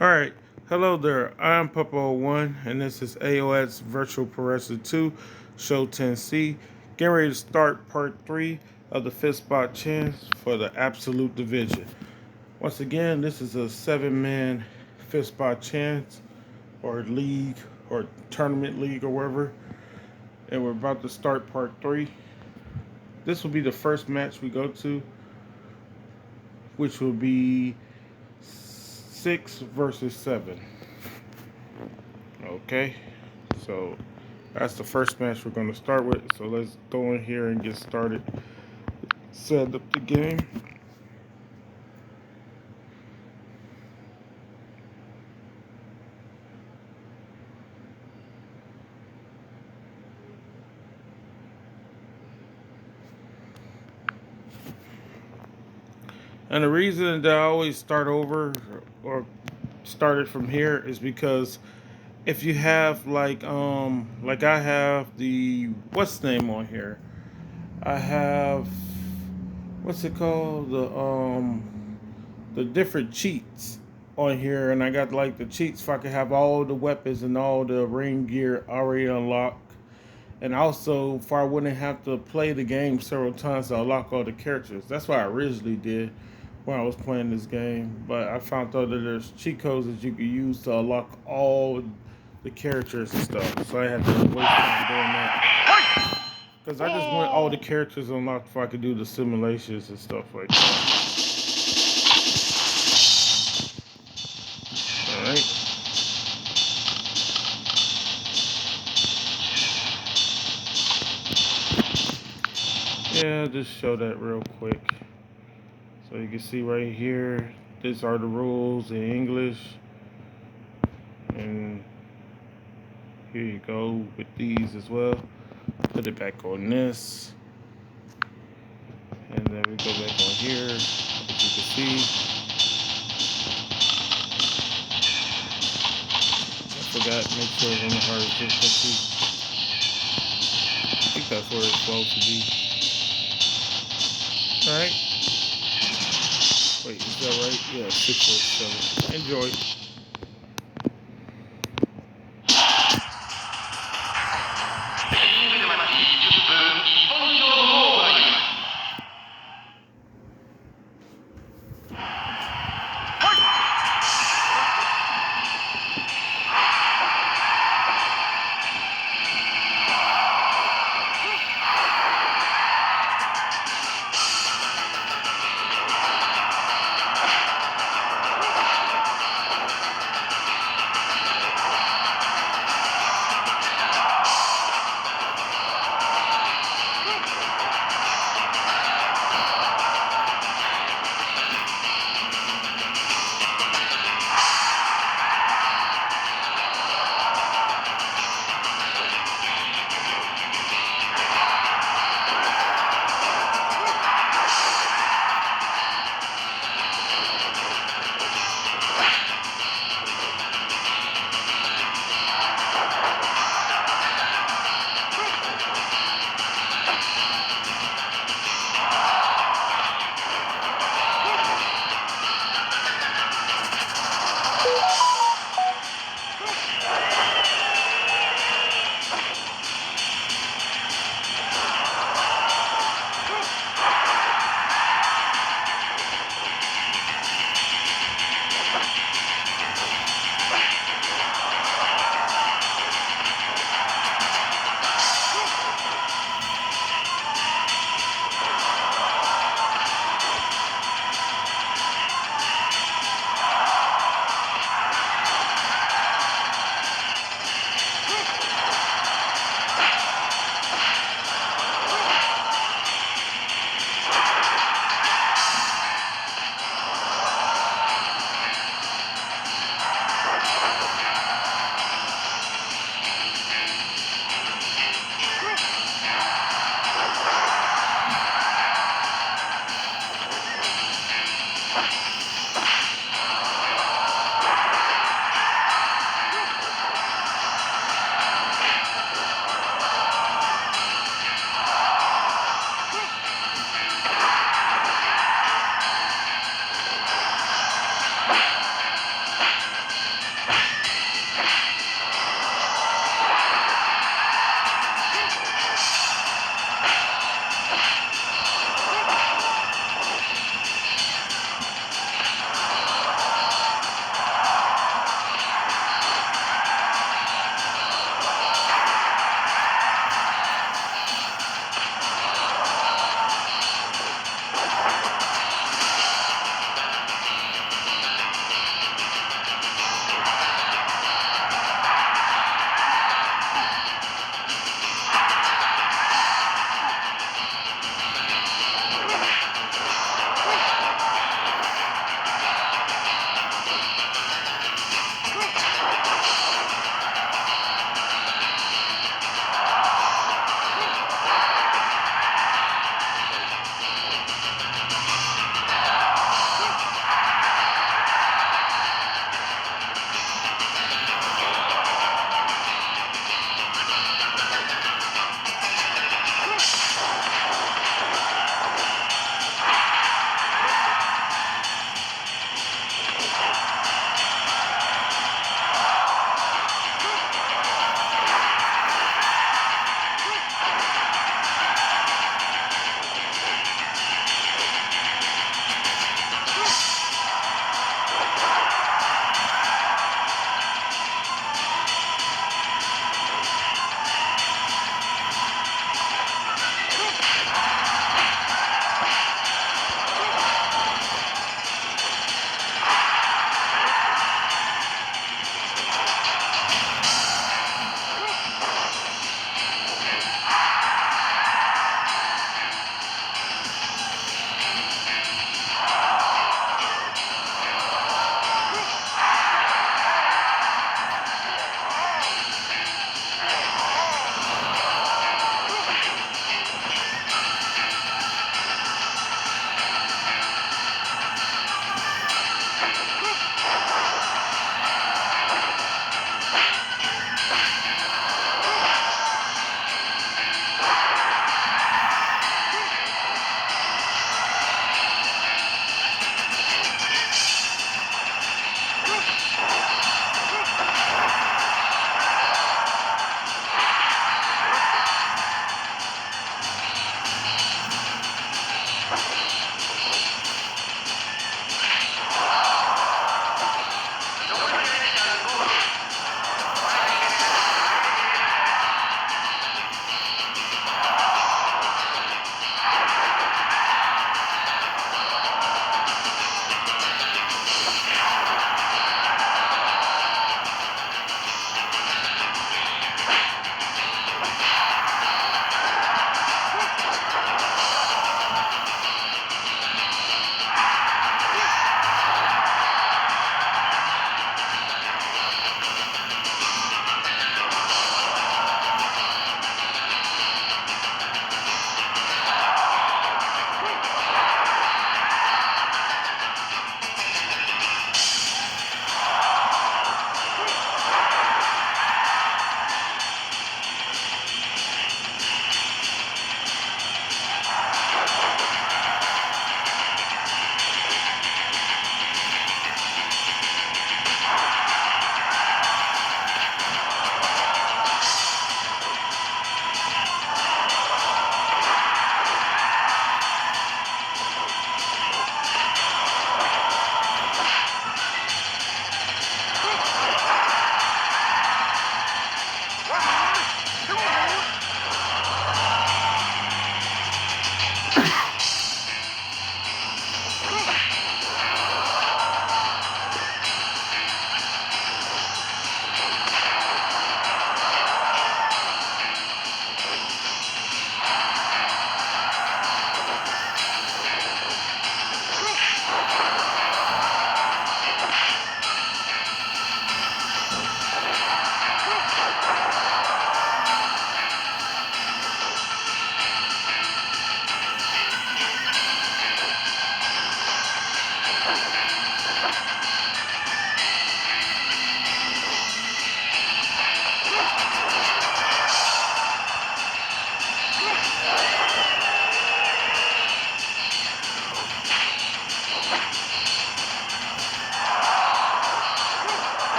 All right. Hello there. I'm Papa01, and this is AOS Virtual Pro Wrestling 2, Show 10C. Getting ready to start part 3 of the Fifth Spot Chance for the Absolute Division. Once again, this is a 7-man Fifth Spot Chance, or league, or tournament league, or whatever. And we're about to start part 3. This will be the first match we go to, which will be 6 versus 7. Okay, so that's the first match we're going to start with. So let's go in here and get started. Set up the game. And the reason that I always start over or started from here is because if you have like I have the what's the name on here? I have what's it called? The different cheats on here, and I got like the cheats so I can have all the weapons and all the ring gear already unlocked. And also, for I wouldn't have to play the game several times to unlock all the characters. That's what I originally did when I was playing this game. But I found out that there's cheat codes that you can use to unlock all the characters and stuff. So I had to waste time doing that. Because I just want all the characters unlocked before I could do the simulations and stuff like that. Alright. Yeah, just show that real quick. So you can see right here, these are the rules in English. And here you go with these as well. Put it back on this. And then we go back on here. As you can see, I forgot, make sure it's on the hard difficulty. I think that's where it's supposed to be. Alright. Wait, is that right? Yeah, 6 or 7. Enjoy.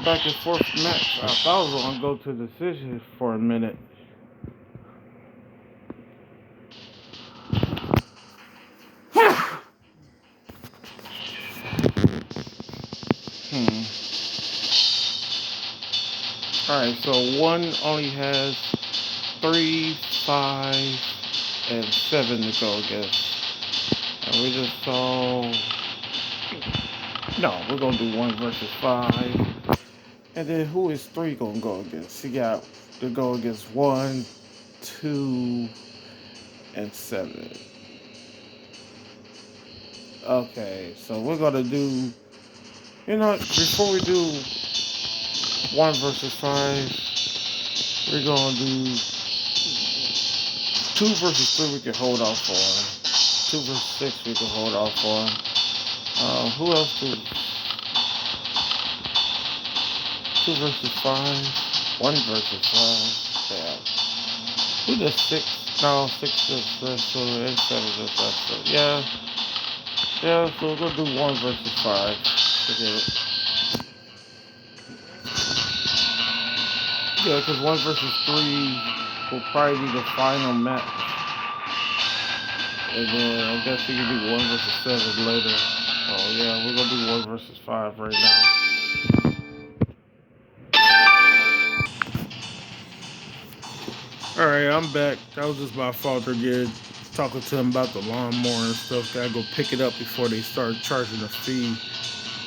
back and forth match. I thought I was gonna go to decision for a minute. Hmm. Alright, so one only has 3, 5, and 7 to go against. And we just saw. No, we're gonna do 1 versus 5. And then who is 3 gonna go against? He got to go against 1, 2, and 7. Okay, so we're gonna do. You know, before we do 1 versus 5, we're gonna do 2 versus 3. We can hold off for 2 versus 6. We can hold off for. Who else do? 2 versus 5. 1 versus 5. Yeah. Who does 6? No, 6 does wrestle and 7 does wrestle. Yeah. Yeah, so we're gonna do 1 versus 5. Forget it. Yeah, because 1 versus 3 will probably be the final match. And then I guess we can do 1 versus 7 later. Oh yeah, we're gonna do 1 versus 5 right now. Alright, I'm back. That was just my fault again. Talking to him about the lawnmower and stuff. Gotta go pick it up before they start charging a fee.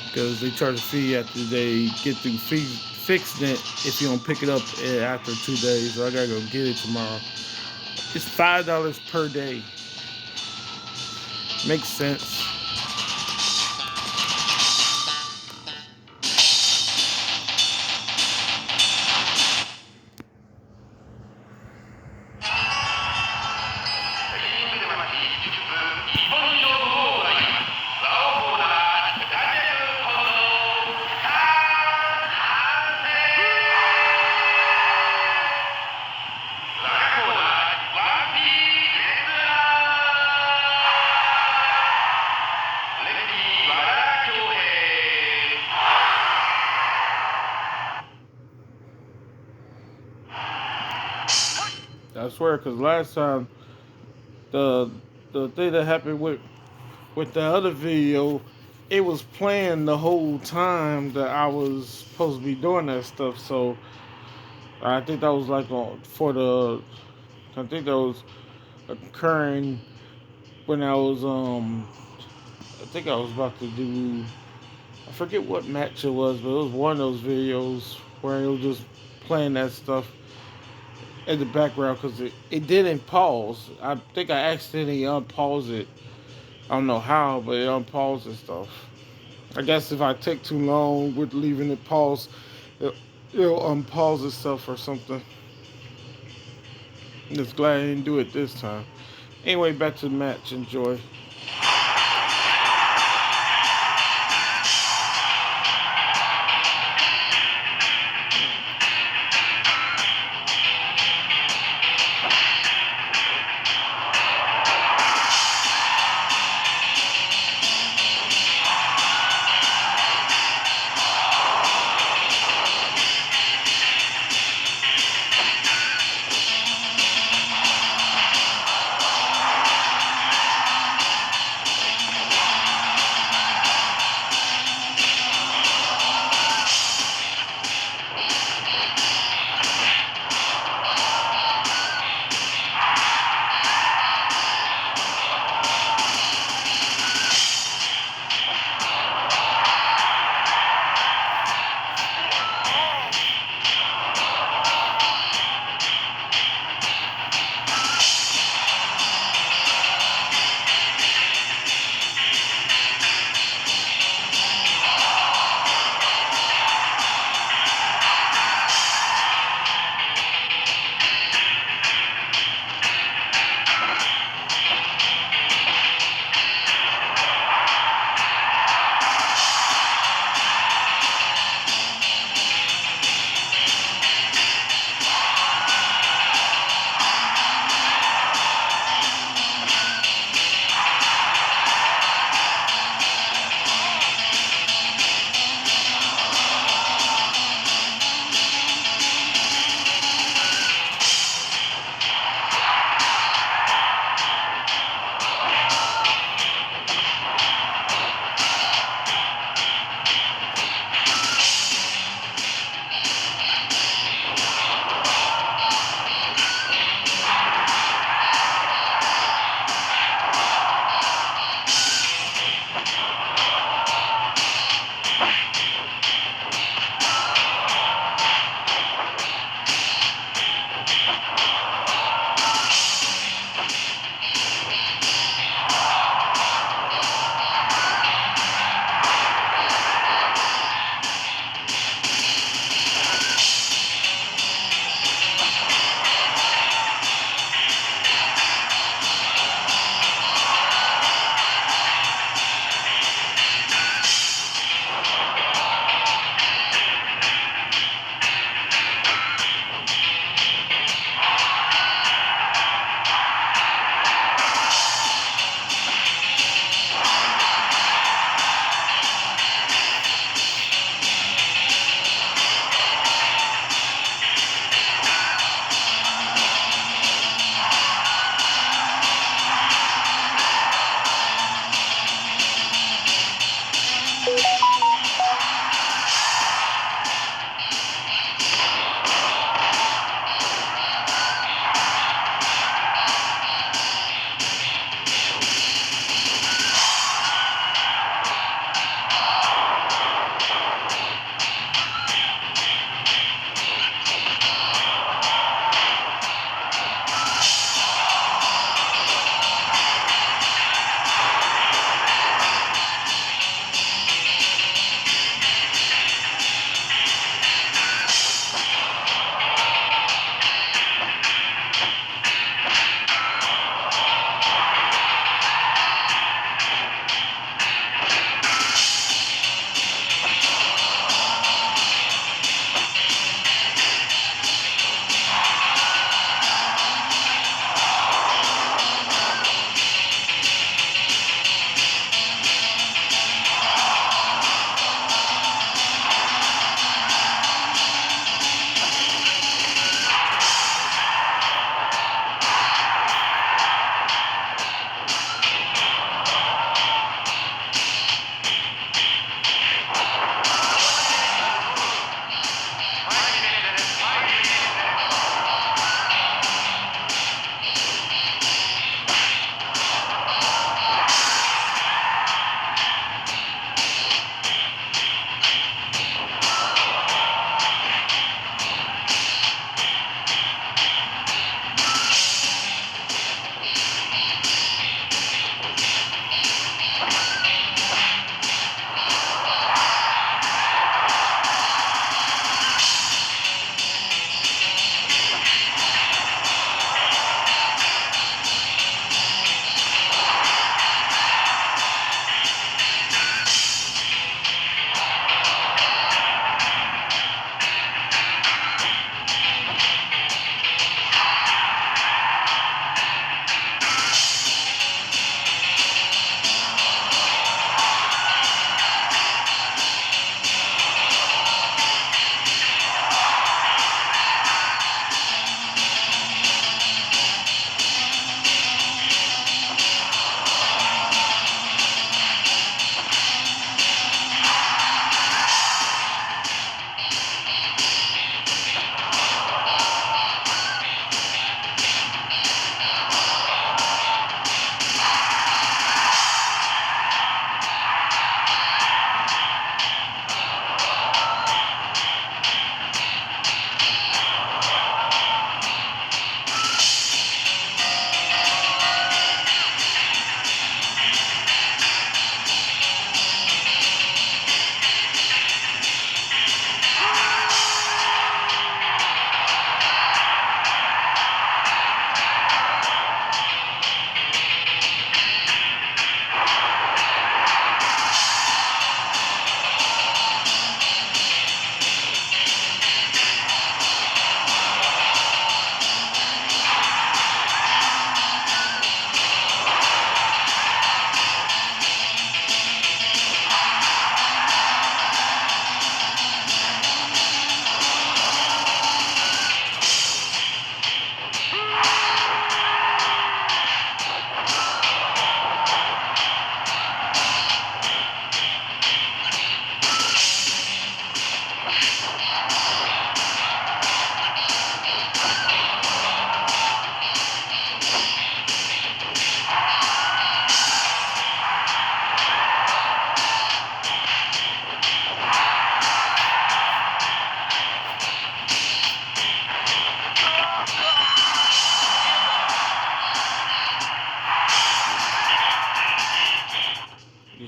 Because they charge a fee after they get through fixing it if you don't pick it up after 2 days. So I gotta go get it tomorrow. It's $5 per day. Makes sense. I swear, because last time the thing that happened with the other video, it was playing the whole time that I was supposed to be doing that stuff. So I think that was like for the. I think that was occurring when I was I think I was about to do. I forget what match it was, but it was one of those videos where it was just playing that stuff in the background because it didn't pause. I think I accidentally unpaused it. I don't know how, but it unpaused and stuff. I guess if I take too long with leaving it paused, it'll unpause itself or something. I'm just glad I didn't do it this time. Anyway, back to the match. Enjoy.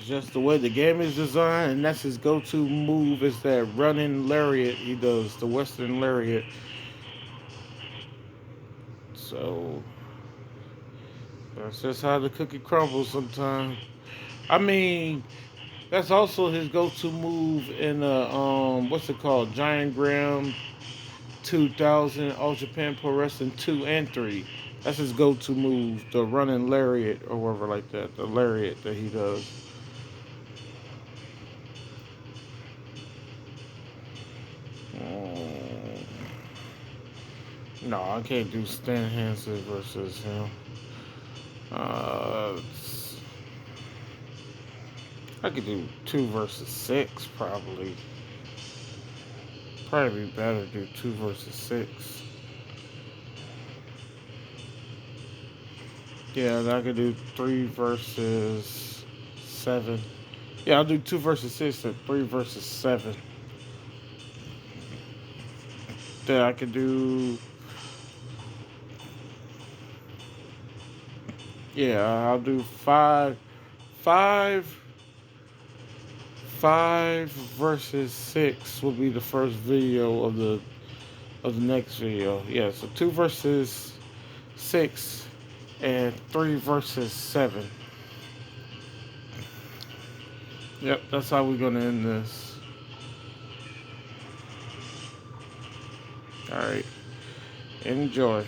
just the way the game is designed, and that's his go-to move is that running lariat he does, the Western lariat. So that's just how the cookie crumbles sometimes. I mean, that's also his go-to move in what's it called, Giant Graham 2000, All Japan Pro Wrestling 2 and 3. That's his go-to move, the running lariat or whatever like that, the lariat that he does. Um, no, I can't do Stan Hansen versus him. Uh, I could do 2 versus 6 probably. Probably be better to do 2 versus 6. Yeah, I could do 3 versus 7. Yeah, I'll do 2 versus 6 and 3 versus 7. Then I could do, yeah, I'll do five, 5 versus 6 will be the first video of the next video. Yeah, so 2 versus 6 and 3 versus 7. Yep, that's how we're gonna end this. All right, enjoy.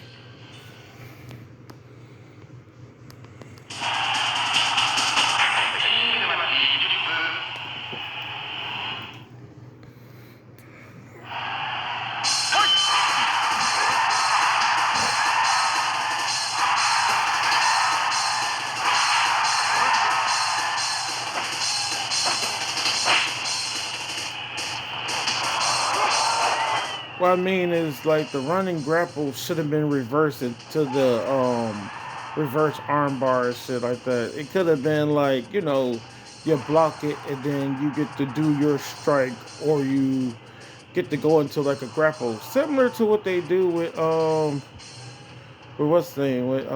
What I mean is like the running grapple should have been reversed into the reverse armbar and shit like that. It could have been like, you block it and then you get to do your strike, or you get to go into like a grapple. Similar to what they do with what's the name? With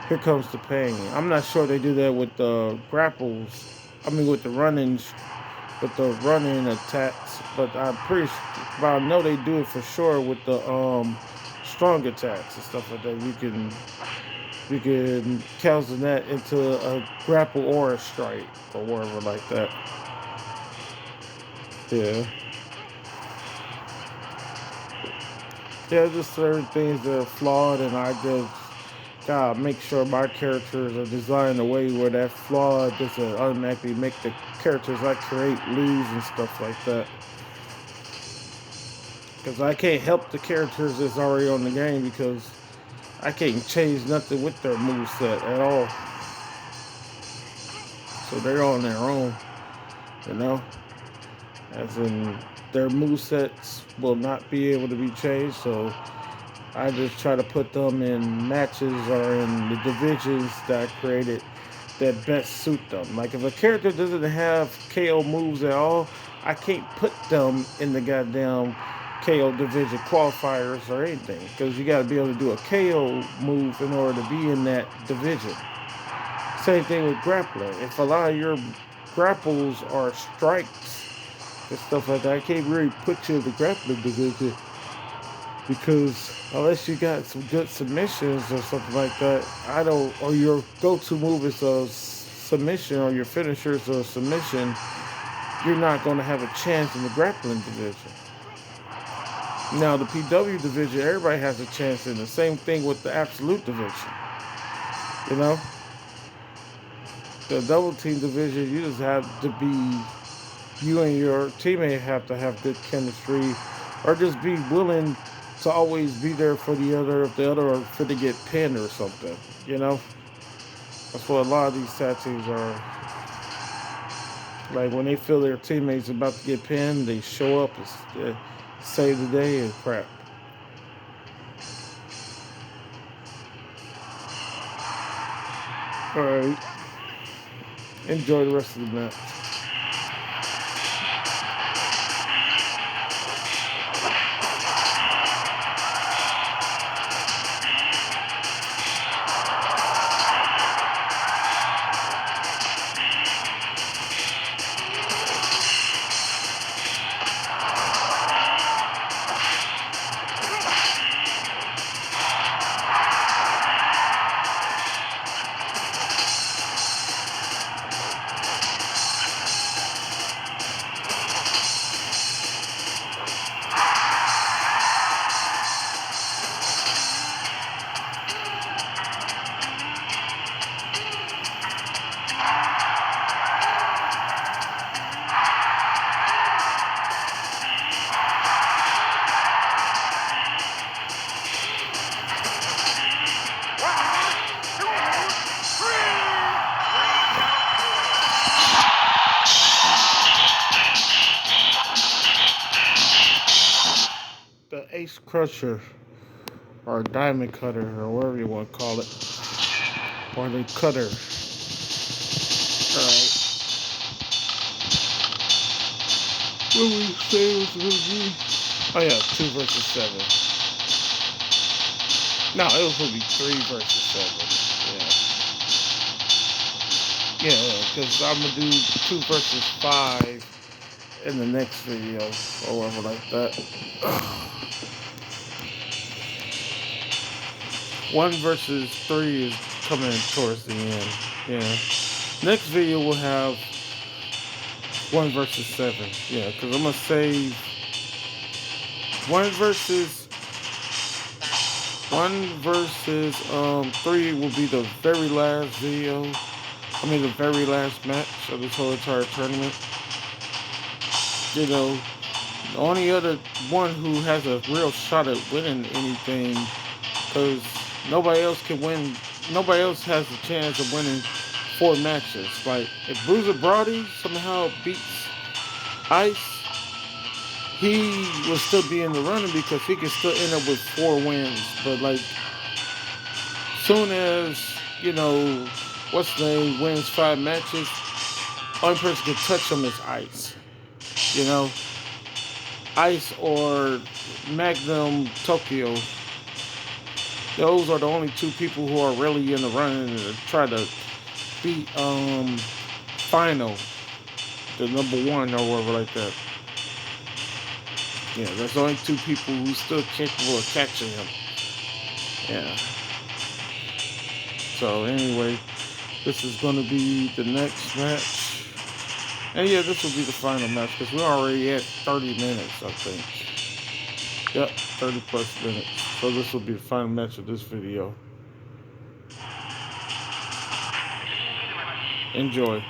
Here Comes the Pain. I'm not sure they do that with the grapples. I mean with the running attacks, but but I know they do it for sure with the strong attacks and stuff like that. You can cancel that into a grapple or a strike or whatever like that. Yeah. Yeah, just certain things that are flawed, and I just gotta make sure my characters are designed in a way where that flaw doesn't automatically make the characters I create lose and stuff like that. Because I can't help the characters that's already on the game, because I can't change nothing with their moveset at all. So they're on their own, you know? As in, their movesets will not be able to be changed, so I just try to put them in matches or in the divisions that I created that best suit them. Like if a character doesn't have KO moves at all, I can't put them in the goddamn KO division qualifiers or anything, because you got to be able to do a KO move in order to be in that division. Same thing with grappling. If a lot of your grapples are strikes and stuff like that, I can't really put you in the grappling division, because unless you got some good submissions or something like that, or your go-to move is a submission, or your finisher is a submission, you're not going to have a chance in the grappling division. Now, the PW division, everybody has a chance in. The same thing with the absolute division. You know? The double team division, you just have to be, you and your teammate have to have good chemistry, or just be willing to always be there for the other if the other are fit to get pinned or something, you know? That's what a lot of these tag teams are. Like when they feel their teammates about to get pinned, they show up and save the day and crap. Alright. Enjoy the rest of the match. crusher or diamond cutter or whatever you want to call it, or the cutter. All right. What we say was gonna be? Oh yeah, 2 versus 7. No, it was gonna be 3 versus 7. Yeah, because I'm gonna do 2 versus 5 in the next video or whatever like that. 1 versus 3 is coming towards the end. Yeah. Next video will have 1 versus 7. Yeah, because I'm gonna save 1 versus 1 versus 3 will be the very last video. I mean the very last match of this whole entire tournament. You know, the only other one who has a real shot at winning anything, because nobody else can win. Nobody else has a chance of winning 4 matches. Like if Bruiser Brody somehow beats Ice, he will still be in the running because he can still end up with 4 wins. But like, soon as what's the name wins 5 matches, only person can touch him is Ice. You know, Ice or Magnum Tokyo. Those are the only 2 people who are really in the running to try to beat Final, the #1 or whatever like that. Yeah, there's only 2 people who's still capable of catching him. Yeah. So anyway, this is going to be the next match. And yeah, this will be the final match because we're already at 30 minutes, I think. Yep, 30 plus minutes. So this will be the final match of this video. Enjoy.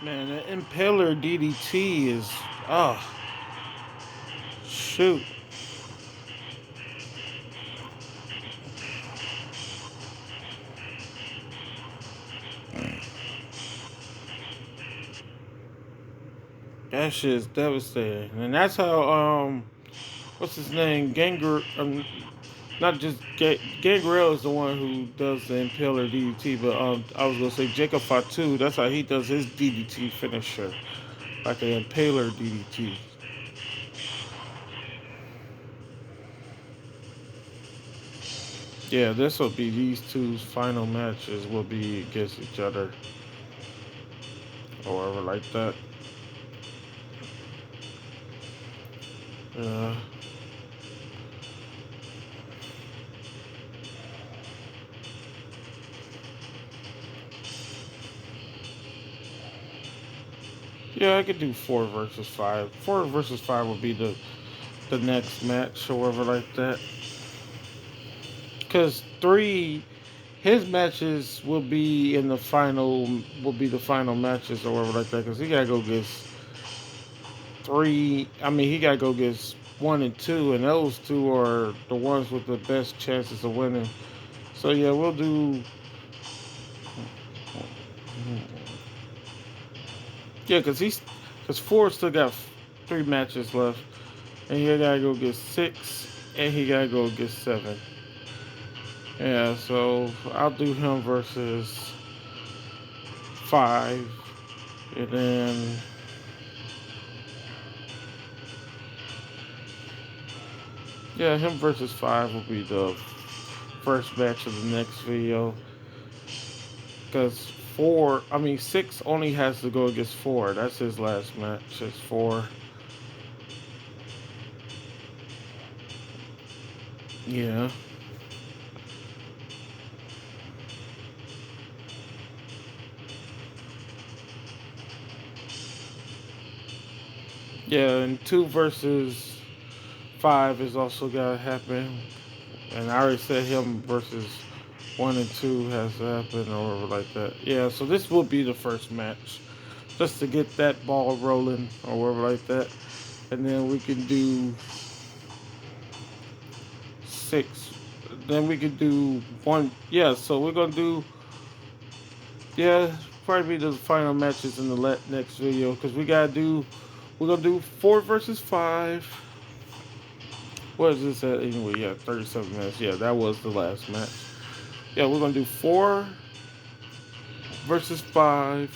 Man, the Impaler DDT is shoot. That shit is devastating. And that's how what's his name? Not just Gangrel is the one who does the Impaler DDT, but I was gonna say Jacob Fatu. That's how he does his DDT finisher, like an Impaler DDT. Yeah, this will be these two's final matches will be against each other, or whatever like that. Uh, yeah, I could do 4 versus 5. 4 versus 5 would be the next match, or whatever like that. Because his matches will be in the final, will be the final matches or whatever like that. Because he gotta go get 3. I mean, he gotta go get 1 and 2, and those two are the ones with the best chances of winning. So yeah, we'll do. Yeah, because 4 still got 3 matches left, and he gotta go get 6, and he gotta go get 7. Yeah, so I'll do him versus 5, and then yeah, him versus 5 will be the first match of the next video. Because 6 only has to go against 4. That's his last match. It's 4. Yeah. Yeah, and 2 versus 5 is also gotta happen. And I already said him versus 1 and 2 has to happen or whatever like that. Yeah, so this will be the first match. Just to get that ball rolling or whatever like that. And then we can do 6. Then we can do 1. Yeah, so we're gonna do. Yeah, probably be the final matches in the next video. Because we're gonna do 4 versus 5. What is this at anyway? Yeah, 37 minutes. Yeah, that was the last match. Yeah, we're gonna do 4 versus 5,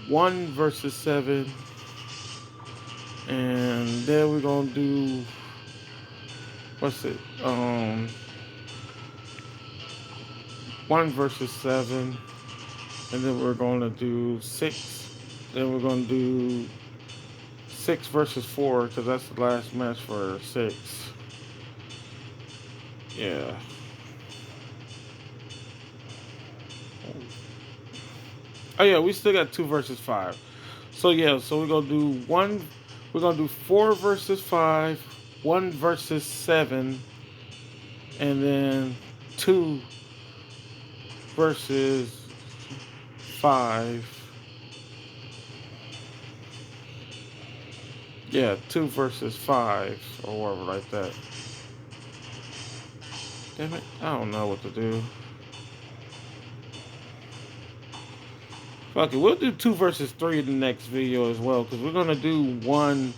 1 versus 7, and then we're gonna do what's it? 1 versus 7, and then we're gonna do 6. Then we're gonna do 6 versus 4 because that's the last match for 6. Yeah. Oh yeah, we still got 2 versus 5. So yeah, so we're gonna do 1. We're gonna do 4 versus 5, 1 versus 7, and then 2 versus 5. Yeah, 2 versus 5 or whatever like that. Damn it, I don't know what to do. Fuck it, we'll do 2 versus 3 in the next video as well, because we're gonna do 1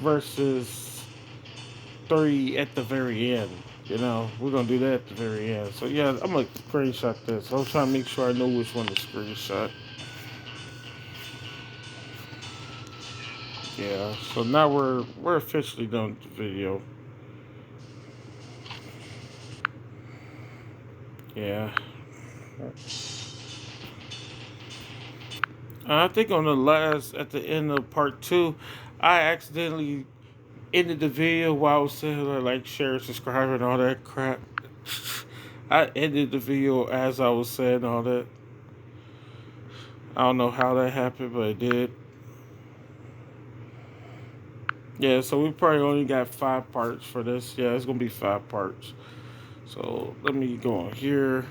versus 3 at the very end. You know, we're gonna do that at the very end. So yeah, I'm gonna screenshot this. I'm trying to make sure I know which one to screenshot. Yeah, so now we're officially done with the video. Yeah. I think at the end of part 2, I accidentally ended the video while I was saying like, share, subscribe, and all that crap. I ended the video as I was saying all that. I don't know how that happened, but it did. Yeah, so we probably only got 5 parts for this. Yeah, it's gonna be 5 parts. So let me go on here.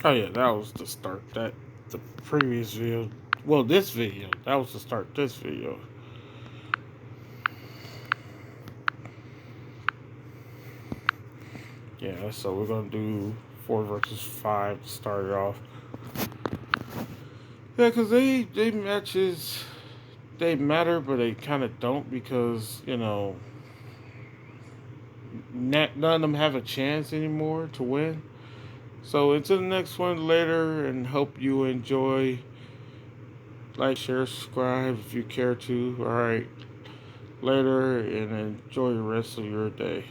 Oh yeah, that was the start. That the previous video. Well, this video. That was the start. This video. Yeah, so we're gonna do 4 versus 5 to start it off. Yeah, cause they matches they matter, but they kind of don't because none of them have a chance anymore to win. So until the next one later, and hope you enjoy. Like, share, subscribe if you care to. All right, later, and enjoy the rest of your day.